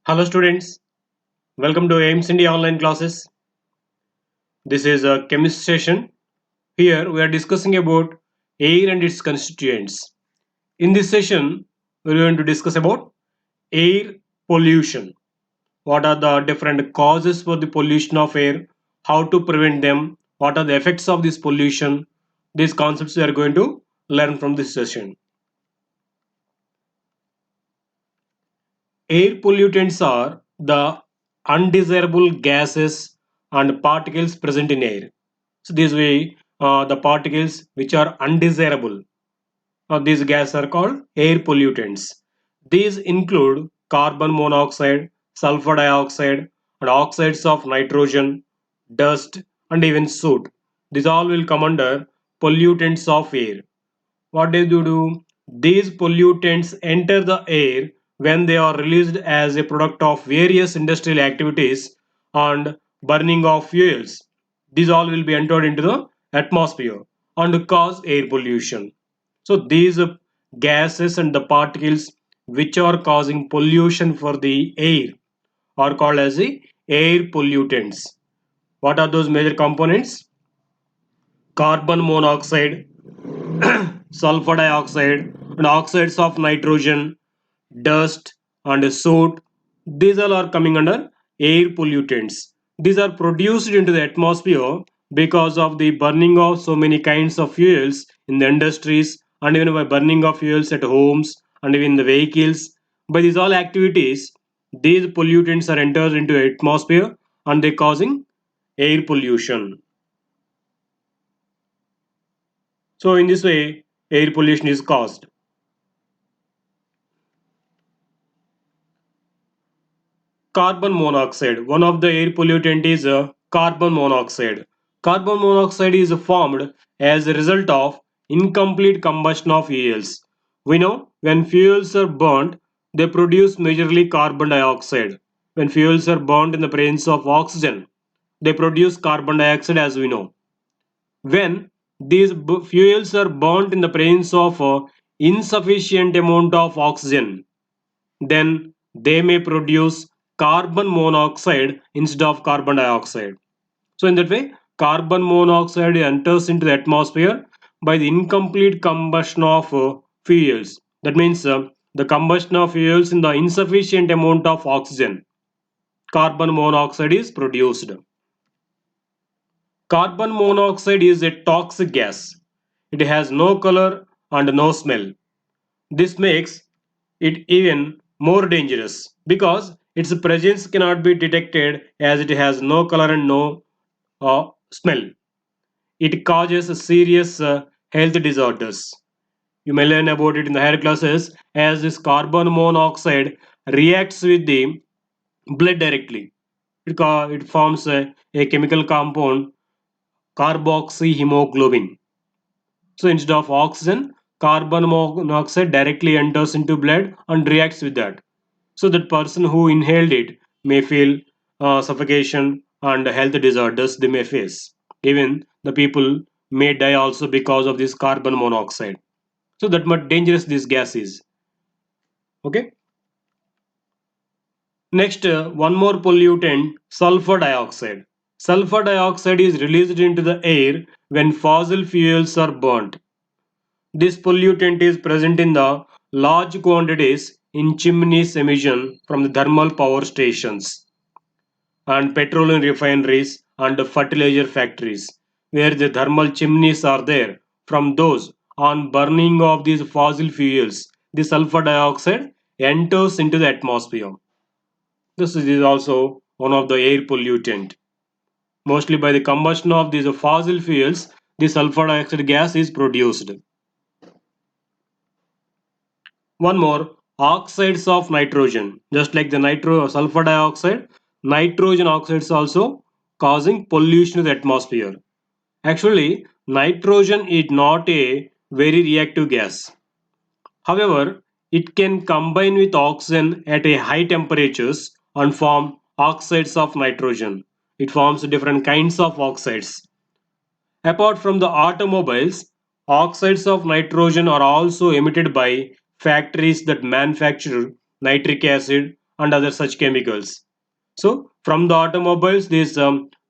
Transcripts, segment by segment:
Hello students, welcome to aimsindia online classes. This is a chemistry session. Here we are discussing about air and its constituents. In this session, we are going to discuss about air pollution. What are the different causes for the pollution of air? How to prevent them? What are the effects of this pollution? These concepts we are going to learn from this session. Air pollutants are the undesirable gases and particles present in air. So this way, the particles which are undesirable, these gases are called air pollutants. These include carbon monoxide, sulfur dioxide, and oxides of nitrogen, dust, and even soot. These all will come under pollutants of air. What they do? These pollutants enter the air when they are released as a product of various industrial activities and burning of fuels. These all will be entered into the atmosphere and cause air pollution. So these gases and the particles which are causing pollution for the air are called as the air pollutants. What are those major components? Carbon monoxide, sulfur dioxide, and oxides of nitrogen, dust, and soot. These all are coming under air pollutants. These are produced into the atmosphere because of the burning of so many kinds of fuels in the industries and even by burning of fuels at homes and even the vehicles. By these all activities, these pollutants are entered into the atmosphere and they causing air pollution. So in this way, air pollution is caused. Carbon monoxide. One of the air pollutant is carbon monoxide. Carbon monoxide is formed as a result of incomplete combustion of fuels. We know when fuels are burnt, they produce majorly carbon dioxide. When fuels are burnt in the presence of oxygen, they produce carbon dioxide as we know. When these fuels are burnt in the presence of insufficient amount of oxygen, then they may produce carbon monoxide instead of carbon dioxide. So in that way, carbon monoxide enters into the atmosphere by the incomplete combustion of fuels. That means the combustion of fuels in the insufficient amount of oxygen. Carbon monoxide is produced. Carbon monoxide is a toxic gas. It has no color and no smell. This makes it even more dangerous because its presence cannot be detected as it has no color and no smell. It causes serious health disorders. You may learn about it in the higher classes as this carbon monoxide reacts with the blood directly. It forms a chemical compound carboxyhemoglobin. So instead of oxygen, carbon monoxide directly enters into blood and reacts with that. So that person who inhaled it may feel suffocation and health disorders they may face. Even the people may die also because of this carbon monoxide. So that much dangerous this gas is. Okay. Next, one more pollutant, sulfur dioxide. Sulfur dioxide is released into the air when fossil fuels are burnt. This pollutant is present in the large quantities in chimneys emission from the thermal power stations and petroleum refineries and fertilizer factories where the thermal chimneys are there. From those on burning of these fossil fuels, the sulfur dioxide enters into the atmosphere. This is also one of the air pollutant. Mostly by the combustion of these fossil fuels, the sulfur dioxide gas is produced. One more, oxides of nitrogen. Just like the sulfur dioxide, nitrogen oxides also causing pollution to the atmosphere. Actually, nitrogen is not a very reactive gas. However, it can combine with oxygen at a high temperatures and form oxides of nitrogen. It forms different kinds of oxides. Apart from the automobiles, oxides of nitrogen are also emitted by factories that manufacture nitric acid and other such chemicals. So from the automobiles, this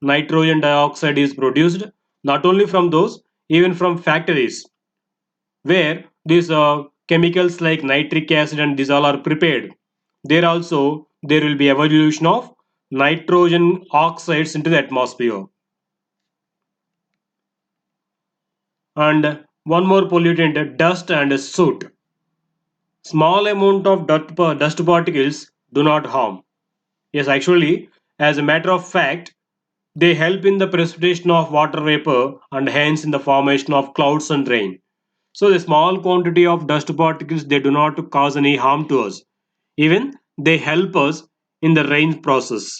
nitrogen dioxide is produced, not only from those, even from factories where these chemicals like nitric acid and these all are prepared. There also there will be evolution of nitrogen oxides into the atmosphere. And one more pollutant, dust and soot. Small amount of dust particles do not harm. Yes, actually, as a matter of fact, they help in the precipitation of water vapor and hence in the formation of clouds and rain. So the small quantity of dust particles, they do not cause any harm to us. Even they help us in the rain process.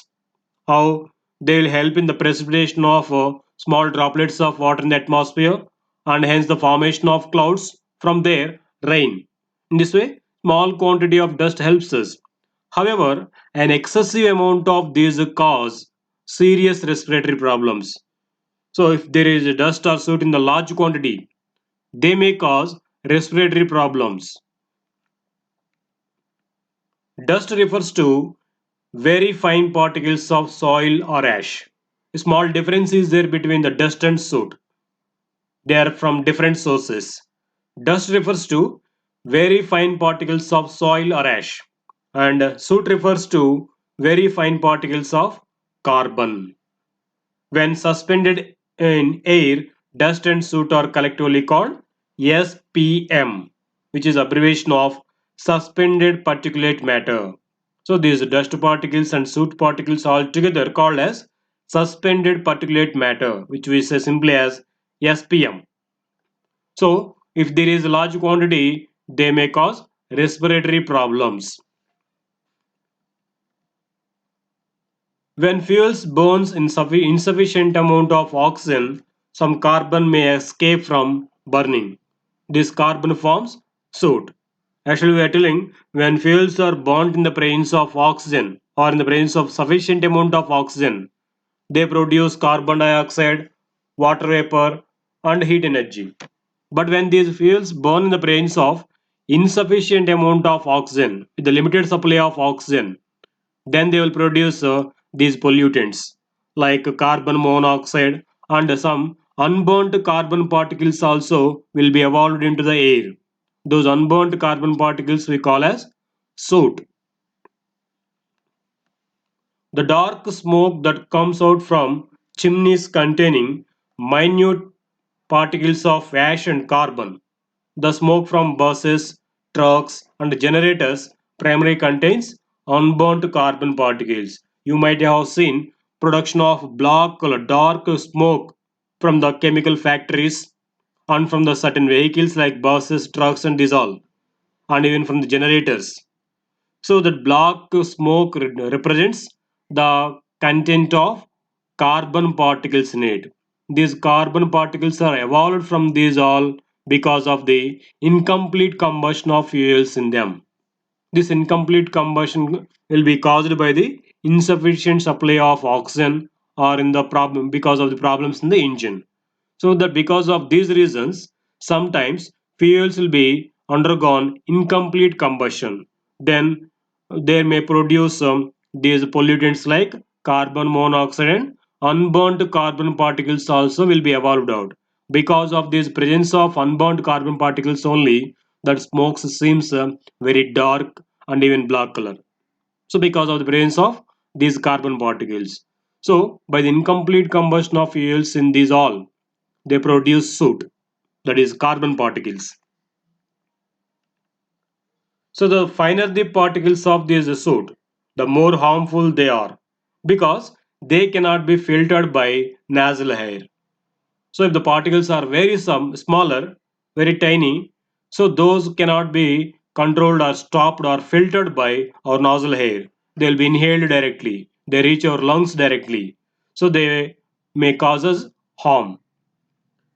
How they will help in the precipitation of small droplets of water in the atmosphere and hence the formation of clouds, from there rain. In this way, small quantity of dust helps us. However, an excessive amount of these cause serious respiratory problems. So if there is dust or soot in the large quantity, they may cause respiratory problems. Dust refers to very fine particles of soil or ash. A small difference is there between the dust and soot. They are from different sources. Dust refers to very fine particles of soil or ash, and soot refers to very fine particles of carbon. When suspended in air, dust and soot are collectively called SPM, which is abbreviation of suspended particulate matter. So these dust particles and soot particles are altogether called as suspended particulate matter, which we say simply as SPM. So if there is a large quantity, they may cause respiratory problems. When fuels burns in insufficient amount of oxygen, some carbon may escape from burning. This carbon forms soot. Actually, we are telling when fuels are burnt in the presence of oxygen or in the presence of sufficient amount of oxygen, they produce carbon dioxide, water vapor, and heat energy. But when these fuels burn in the presence of insufficient amount of oxygen, with the limited supply of oxygen, then they will produce these pollutants like carbon monoxide, and some unburnt carbon particles also will be evolved into the air. Those unburnt carbon particles we call as soot. The dark smoke that comes out from chimneys containing minute particles of ash and carbon. The smoke from buses, trucks, and generators primarily contains unburnt carbon particles. You might have seen production of black or dark smoke from the chemical factories and from the certain vehicles like buses, trucks, and diesel, and even from the generators. So that black smoke represents the content of carbon particles in it. These carbon particles are evolved from these all because of the incomplete combustion of fuels in them. This incomplete combustion will be caused by the insufficient supply of oxygen or in the problem because of the problems in the engine. So that because of these reasons, sometimes fuels will be undergone incomplete combustion. Then they may produce these pollutants like carbon monoxide, and unburnt carbon particles also will be evolved out. Because of this presence of unburnt carbon particles only, that smoke seems very dark and even black color. So because of the presence of these carbon particles. So by the incomplete combustion of fuels in these all, they produce soot, that is carbon particles. So the finer the particles of this soot, the more harmful they are because they cannot be filtered by nasal air. So if the particles are very smaller, very tiny, so those cannot be controlled or stopped or filtered by our nostril air. They will be inhaled directly. They reach our lungs directly. So they may cause us harm.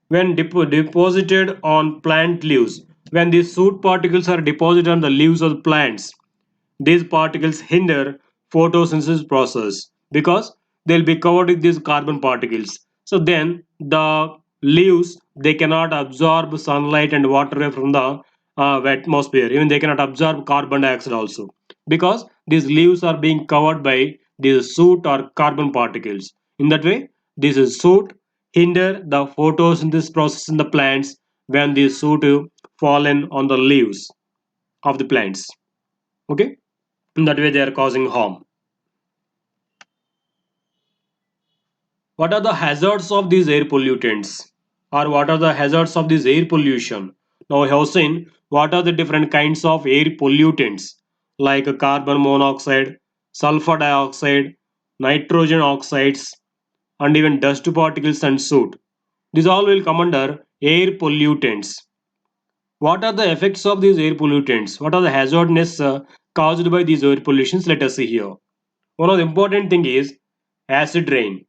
When deposited on plant leaves, when these soot particles are deposited on the leaves of the plants, these particles hinder photosynthesis process because they'll be covered with these carbon particles. So then the leaves, they cannot absorb sunlight and water from the atmosphere. Even they cannot absorb carbon dioxide also. because these leaves are being covered by these soot or carbon particles. In that way, this is soot hinder the photosynthesis process in the plants when these soot fallen on the leaves of the plants. Okay, in that way they are causing harm. What are the hazards of these air pollutants, or what are the hazards of this air pollution? Now we have seen what are the different kinds of air pollutants like carbon monoxide, sulfur dioxide, nitrogen oxides, and even dust particles and soot. These all will come under air pollutants. What are the effects of these air pollutants? What are the hazardness caused by these air pollutions? Let us see here. One of the important thing is acid rain.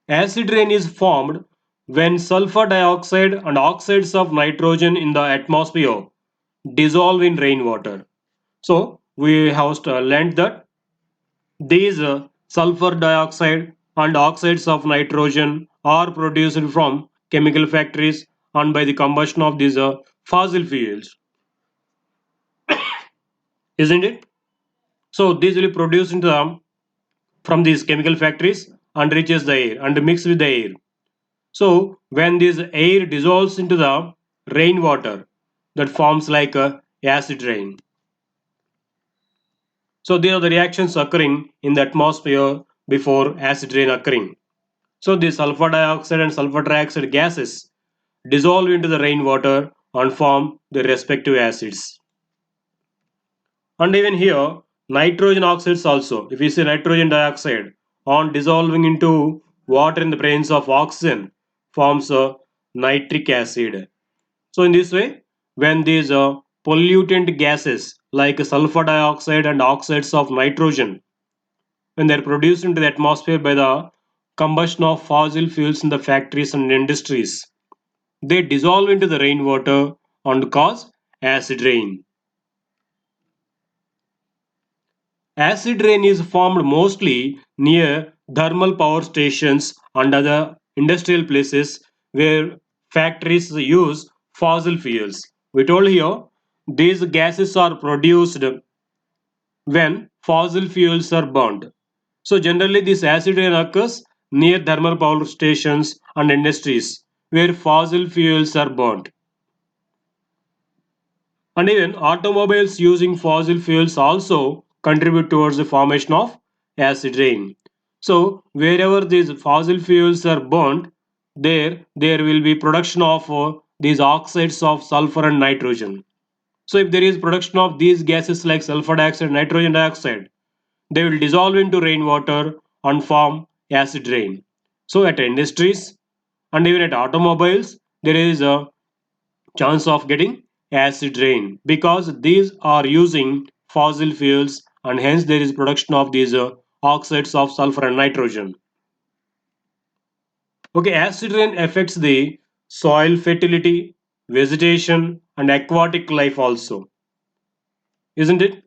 Acid rain is formed when sulfur dioxide and oxides of nitrogen in the atmosphere dissolve in rainwater. So we have learned that these sulfur dioxide and oxides of nitrogen are produced from chemical factories and by the combustion of these fossil fuels, isn't it? So these will be produced into from these chemical factories and reaches the air and mix with the air. So when this air dissolves into the rainwater, that forms like a acid rain. So these are the reactions occurring in the atmosphere before acid rain occurring. So the sulfur dioxide and sulfur trioxide gases dissolve into the rainwater and form the respective acids. And even here, nitrogen oxides also, if you see nitrogen dioxide on dissolving into water in the presence of oxygen, forms a nitric acid. So in this way, when these pollutant gases like sulfur dioxide and oxides of nitrogen, when they are produced into the atmosphere by the combustion of fossil fuels in the factories and industries, they dissolve into the rainwater and cause acid rain. Acid rain is formed mostly near thermal power stations and other industrial places where factories use fossil fuels. We told here these gases are produced when fossil fuels are burned. So generally this acid rain occurs near thermal power stations and industries where fossil fuels are burned. And even automobiles using fossil fuels also contribute towards the formation of acid rain. So wherever these fossil fuels are burnt, there will be production of these oxides of sulfur and nitrogen. So if there is production of these gases like sulfur dioxide, nitrogen dioxide, they will dissolve into rainwater and form acid rain. So at industries and even at automobiles, there is a chance of getting acid rain because these are using fossil fuels and hence there is production of these oxides of sulfur and nitrogen. Okay, acid rain affects the soil fertility, vegetation and aquatic life also, isn't it?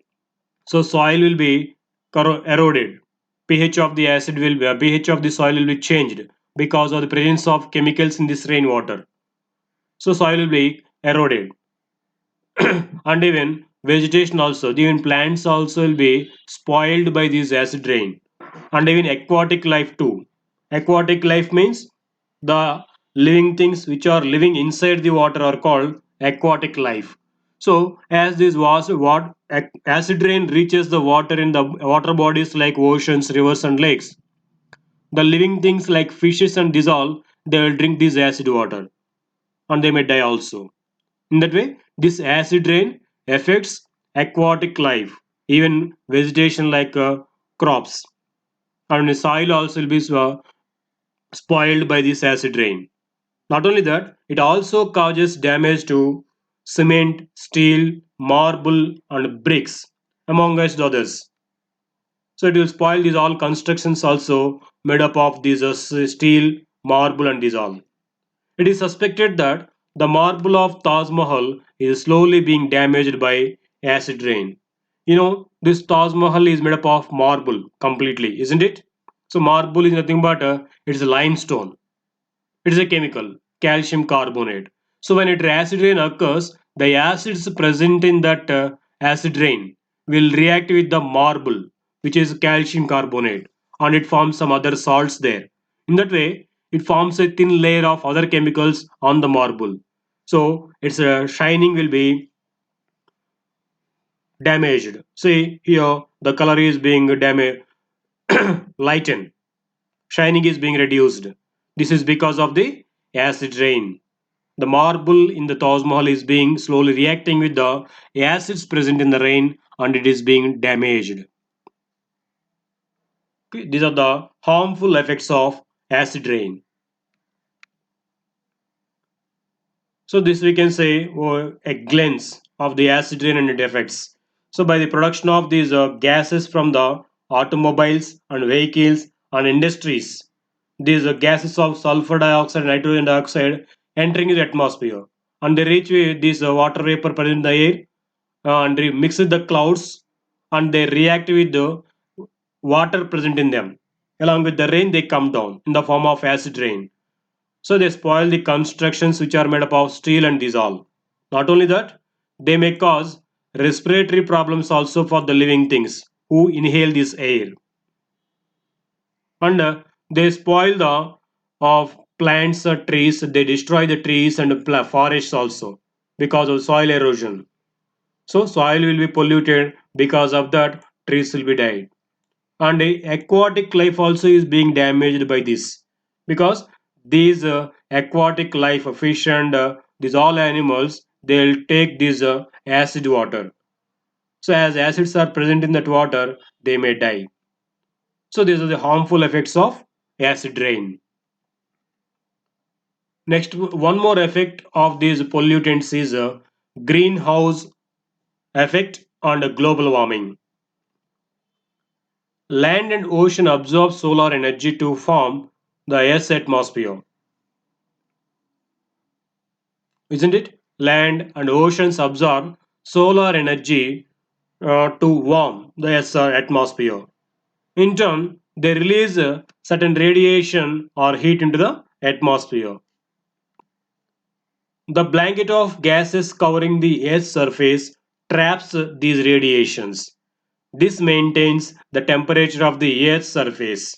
So soil will be eroded. pH of the acid will be, pH of the soil will be changed because of the presence of chemicals in this rainwater. So soil will be eroded. And even vegetation also, even plants also will be spoiled by this acid rain. And even aquatic life too. Aquatic life means the living things which are living inside the water are called aquatic life. So as this was what acid rain reaches the water in the water bodies like oceans, rivers and lakes, the living things like fishes and dissolve, they will drink this acid water and they may die also. In that way, this acid rain affects aquatic life, even vegetation like crops, and the soil also will be spoiled by this acid rain. Not only that, it also causes damage to cement, steel, marble, and bricks, among us others. So it will spoil these all constructions also made up of these steel, marble, and these all. It is suspected that the marble of Taj Mahal is slowly being damaged by acid rain. You know, this Taj Mahal is made up of marble completely, isn't it? So marble is nothing but it's a limestone. It is a chemical, calcium carbonate. So when it acid rain occurs, the acids present in that acid rain will react with the marble, which is calcium carbonate, and it forms some other salts there. In that way, it forms a thin layer of other chemicals on the marble. So its shining will be damaged. See here, the color is being damaged, lightened. Shining is being reduced. This is because of the acid rain. The marble in the Taj Mahal is being slowly reacting with the acids present in the rain and it is being damaged. Okay, these are the harmful effects of acid rain. So this we can say a glance of the acid rain and its effects. So by the production of these gases from the automobiles and vehicles and industries, these gases of sulfur dioxide and nitrogen dioxide entering the atmosphere and they reach with this water vapor present in the air and they mix with the clouds and they react with the water present in them. Along with the rain, they come down in the form of acid rain. So they spoil the constructions which are made up of steel and dissolve. Not only that, they may cause respiratory problems also for the living things who inhale this air. And they spoil the of plants or trees. They destroy the trees and forests also because of soil erosion. So soil will be polluted because of that trees will be died. And aquatic life also is being damaged by this because these aquatic life fish and these all animals they'll take this acid water. So as acids are present in that water they may die. So these are the harmful effects of acid rain. Next, one more effect of these pollutants is a greenhouse effect on the global warming. Land and ocean absorb solar energy to form the Earth's atmosphere. Isn't it? Land and oceans absorb solar energy to warm the Earth's atmosphere. In turn, they release certain radiation or heat into the atmosphere. The blanket of gases covering the Earth's surface traps these radiations. This maintains the temperature of the Earth's surface,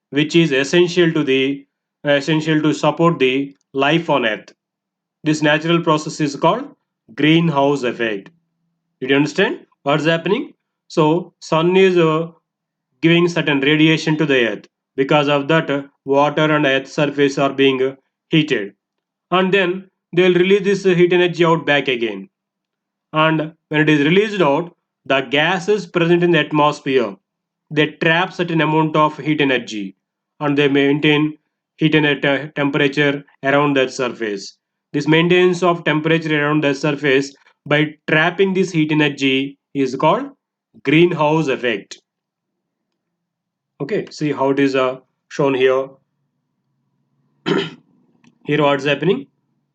which is essential to support the life on Earth. This natural process is called greenhouse effect. Did you understand what's happening? So sun is giving certain radiation to the earth. Because of that, water and earth surface are being heated, and then they'll release this heat energy out back again. And when it is released out, the gases present in the atmosphere they trap certain amount of heat energy, and they maintain heat and temperature around that surface. This maintenance of temperature around the surface by trapping this heat energy is called greenhouse effect. Okay, see how it is shown here. Here what's happening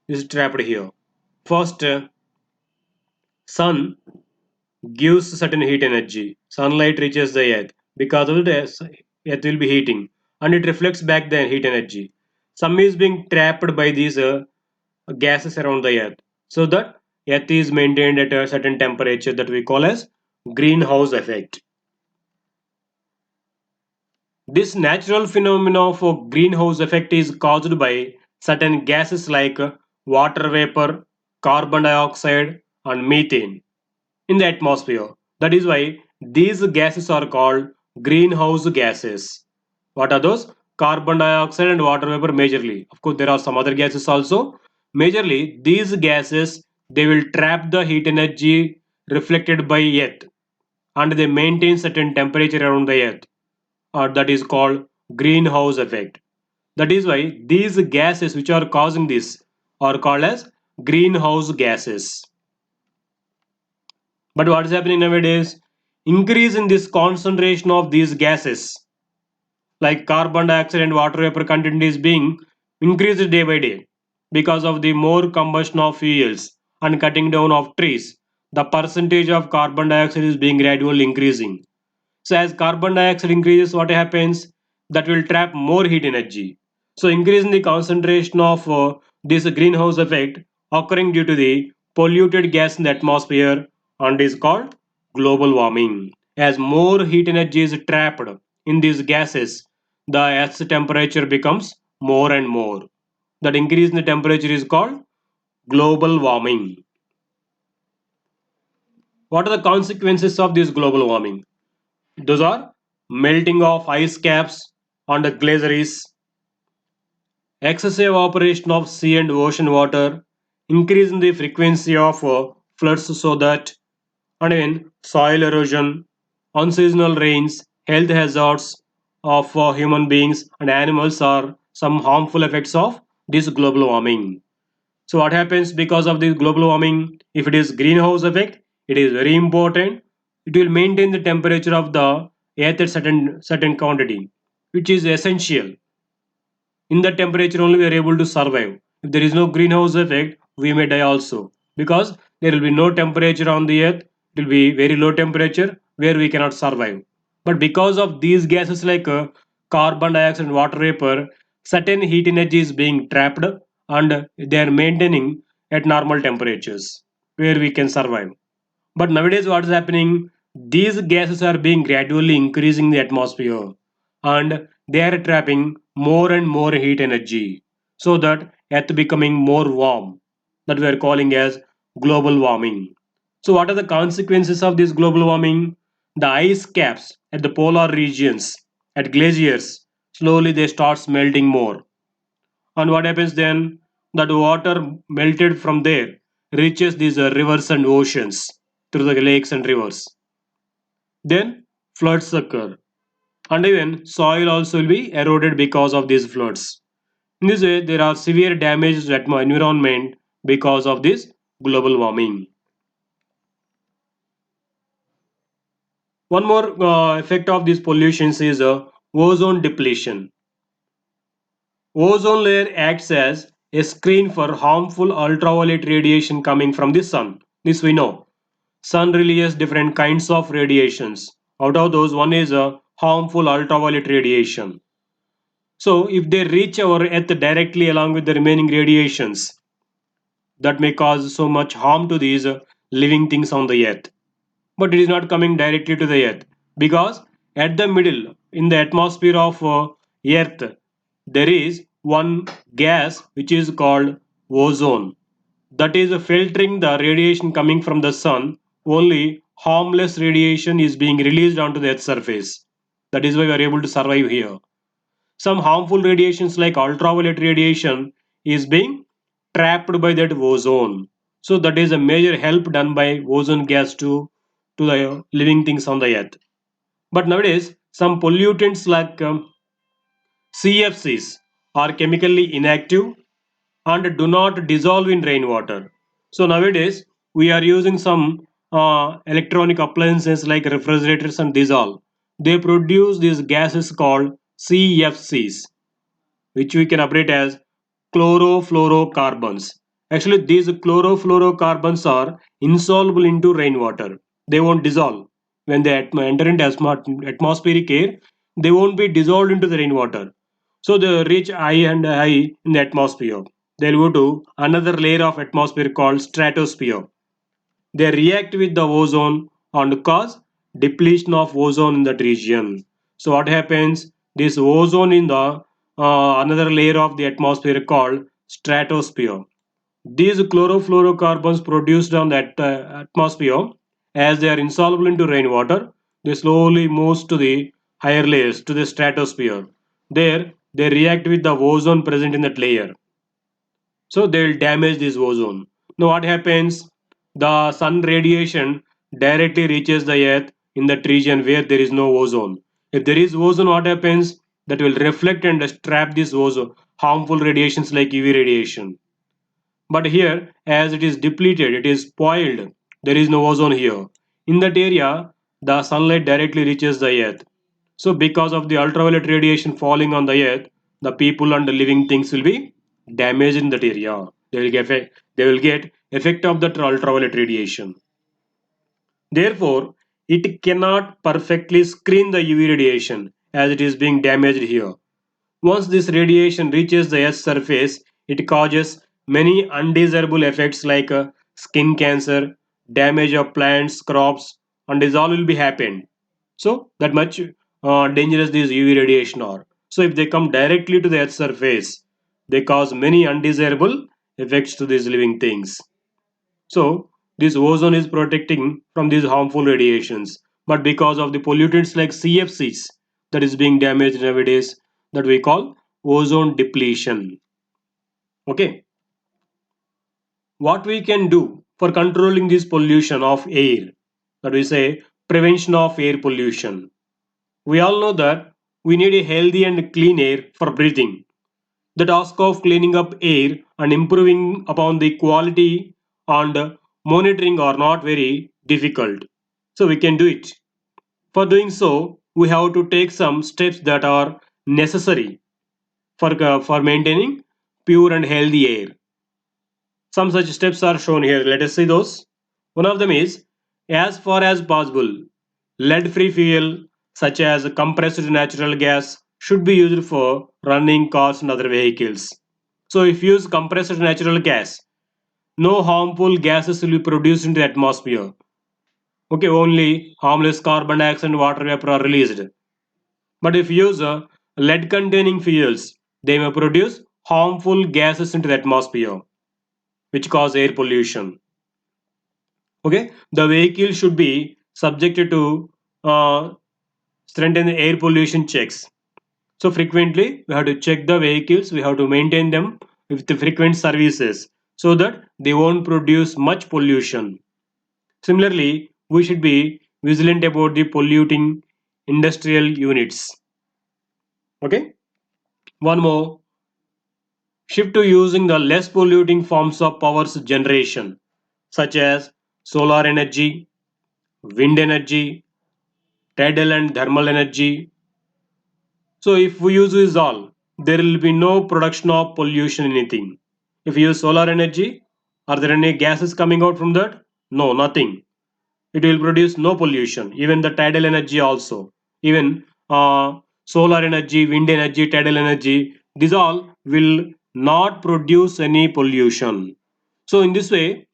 is trapped here. First, sun gives certain heat energy. Sunlight reaches the earth. Because of this, earth will be heating and it reflects back the heat energy. Some is being trapped by these gases around the earth. So that earth is maintained at a certain temperature that we call as greenhouse effect. This natural phenomenon of greenhouse effect is caused by certain gases like water vapor, carbon dioxide, and methane in the atmosphere. That is why these gases are called greenhouse gases. What are those? Carbon dioxide and water vapor majorly. Of course, there are some other gases also. Majorly, these gases they will trap the heat energy reflected by earth and they maintain certain temperature around the earth. That is called greenhouse effect. That is why these gases which are causing this are called as greenhouse gases. But what is happening nowadays? Increase in this concentration of these gases like carbon dioxide and water vapor content is being increased day by day because of the more combustion of fuels and cutting down of trees. The percentage of carbon dioxide is being gradually increasing. So as carbon dioxide increases, what happens? That will trap more heat energy. So increase in the concentration of this greenhouse effect occurring due to the polluted gas in the atmosphere and is called global warming. As more heat energy is trapped in these gases, the Earth's temperature becomes more and more. That increase in the temperature is called global warming. What are the consequences of this global warming? Those are melting of ice caps on the glaciers, excessive evaporation of sea and ocean water, increase in the frequency of floods so that, and even soil erosion, unseasonal rains, health hazards of human beings and animals are some harmful effects of this global warming. So what happens because of this global warming? If it is greenhouse effect, it is very important. It will maintain the temperature of the earth at certain quantity, which is essential. In that temperature only we are able to survive. If there is no greenhouse effect, we may die also, because there will be no temperature on the earth. It will be very low temperature where we cannot survive. But because of these gases like carbon dioxide and water vapor, certain heat energy is being trapped and they are maintaining at normal temperatures where we can survive. But nowadays, what is happening? These gases are being gradually increasing the atmosphere and they are trapping more and more heat energy so that Earth becoming more warm. That we are calling as global warming. So, what are the consequences of this global warming? The ice caps at the polar regions, at glaciers, slowly they start melting more. And what happens then? That water melted from there reaches these rivers and oceans through the lakes and rivers. Then floods occur, and even soil also will be eroded because of these floods. In this way, there are severe damages to the environment because of this global warming. One more effect of these pollutions is ozone depletion. Ozone layer acts as a screen for harmful ultraviolet radiation coming from the sun. This we know. Sun releases different kinds of radiations. Out of those, one is a harmful ultraviolet radiation. So, if they reach our Earth directly along with the remaining radiations, that may cause so much harm to these living things on the Earth. But it is not coming directly to the Earth because at the middle, in the atmosphere of Earth, there is one gas which is called ozone, that is filtering the radiation coming from the sun. Only harmless radiation is being released onto the earth's surface. That is why we are able to survive here. Some harmful radiations like ultraviolet radiation is being trapped by that ozone. So that is a major help done by ozone gas to the living things on the earth. But nowadays some pollutants like cfcs are chemically inactive and do not dissolve in rainwater. So nowadays we are using some electronic appliances like refrigerators and these all. They produce these gases called CFCs, which we can abbreviate as chlorofluorocarbons. Actually, these chlorofluorocarbons are insoluble into rainwater. They won't dissolve. When they enter into atmospheric air, they won't be dissolved into the rainwater. So they reach high and high in the atmosphere. They'll go to another layer of atmosphere called stratosphere. They react with the ozone and cause depletion of ozone in that region. So what happens? This ozone in the another layer of the atmosphere called stratosphere. These chlorofluorocarbons produced on that atmosphere, as they are insoluble into rainwater, they slowly move to the higher layers, to the stratosphere. There, they react with the ozone present in that layer. So they will damage this ozone. Now what happens? The sun radiation directly reaches the earth in that region where there is no ozone. If there is ozone, what happens? That will reflect and trap this ozone, harmful radiations like UV radiation. But here, as it is depleted, it is spoiled, there is no ozone here. In that area, the sunlight directly reaches the earth. So because of the ultraviolet radiation falling on the earth, the people and the living things will be damaged in that area. They will get effect of that ultraviolet radiation. Therefore, it cannot perfectly screen the UV radiation as it is being damaged here. Once this radiation reaches the Earth's surface, it causes many undesirable effects like skin cancer, damage of plants, crops, and dissolve will be happened. So that much dangerous these UV radiation are. So if they come directly to the Earth's surface, they cause many undesirable effects to these living things. So this ozone is protecting from these harmful radiations. But because of the pollutants like CFCs that is being damaged nowadays, that we call ozone depletion. Okay, what we can do for controlling this pollution of air, that we say prevention of air pollution. We all know that we need a healthy and clean air for breathing. The task of cleaning up air and improving upon the quality and monitoring are not very difficult. So we can do it. For doing so, we have to take some steps that are necessary for maintaining pure and healthy air. Some such steps are shown here. Let us see those. One of them is, as far as possible, lead-free fuel such as compressed natural gas should be used for running cars and other vehicles. So if you use compressed natural gas, no harmful gases will be produced into the atmosphere. Okay, only harmless carbon dioxide and water vapor are released. But if you use lead-containing fuels, they may produce harmful gases into the atmosphere, which cause air pollution. Okay, the vehicle should be subjected to strengthen the air pollution checks. So frequently we have to check the vehicles, we have to maintain them with the frequent services so that they won't produce much pollution. Similarly, we should be vigilant about the polluting industrial units. Okay, one more, shift to using the less polluting forms of power generation such as solar energy, wind energy, tidal and thermal energy. So if we use this all, there will be no production of pollution anything. If you use solar energy, are there any gases coming out from that? No, nothing. It will produce no pollution. Even the tidal energy also. Even solar energy, wind energy, tidal energy, these all will not produce any pollution. So in this way,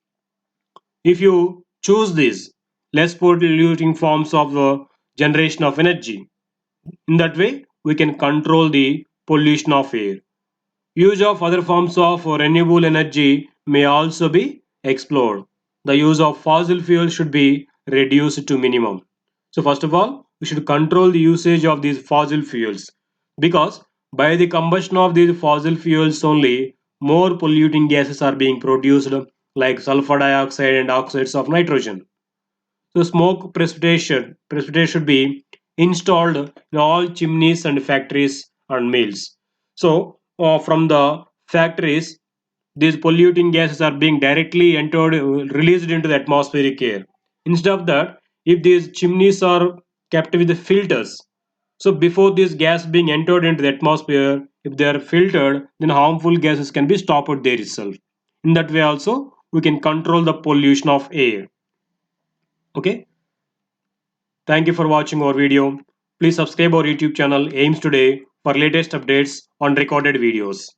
if you choose these less polluting forms of generation of energy, in that way, we can control the pollution of air. Use of other forms of renewable energy may also be explored. The use of fossil fuels should be reduced to minimum. So first of all, we should control the usage of these fossil fuels because by the combustion of these fossil fuels only more polluting gases are being produced like sulfur dioxide and oxides of nitrogen. So smoke precipitation should be installed in all chimneys and factories and mills. So from the factories, these polluting gases are being directly entered, released into the atmospheric air. Instead of that, if these chimneys are kept with the filters, so before this gas being entered into the atmosphere, if they are filtered, then harmful gases can be stopped there itself. In that way also, we can control the pollution of air. Okay. Thank you for watching our video. Please subscribe our YouTube channel Aims Today for latest updates on recorded videos.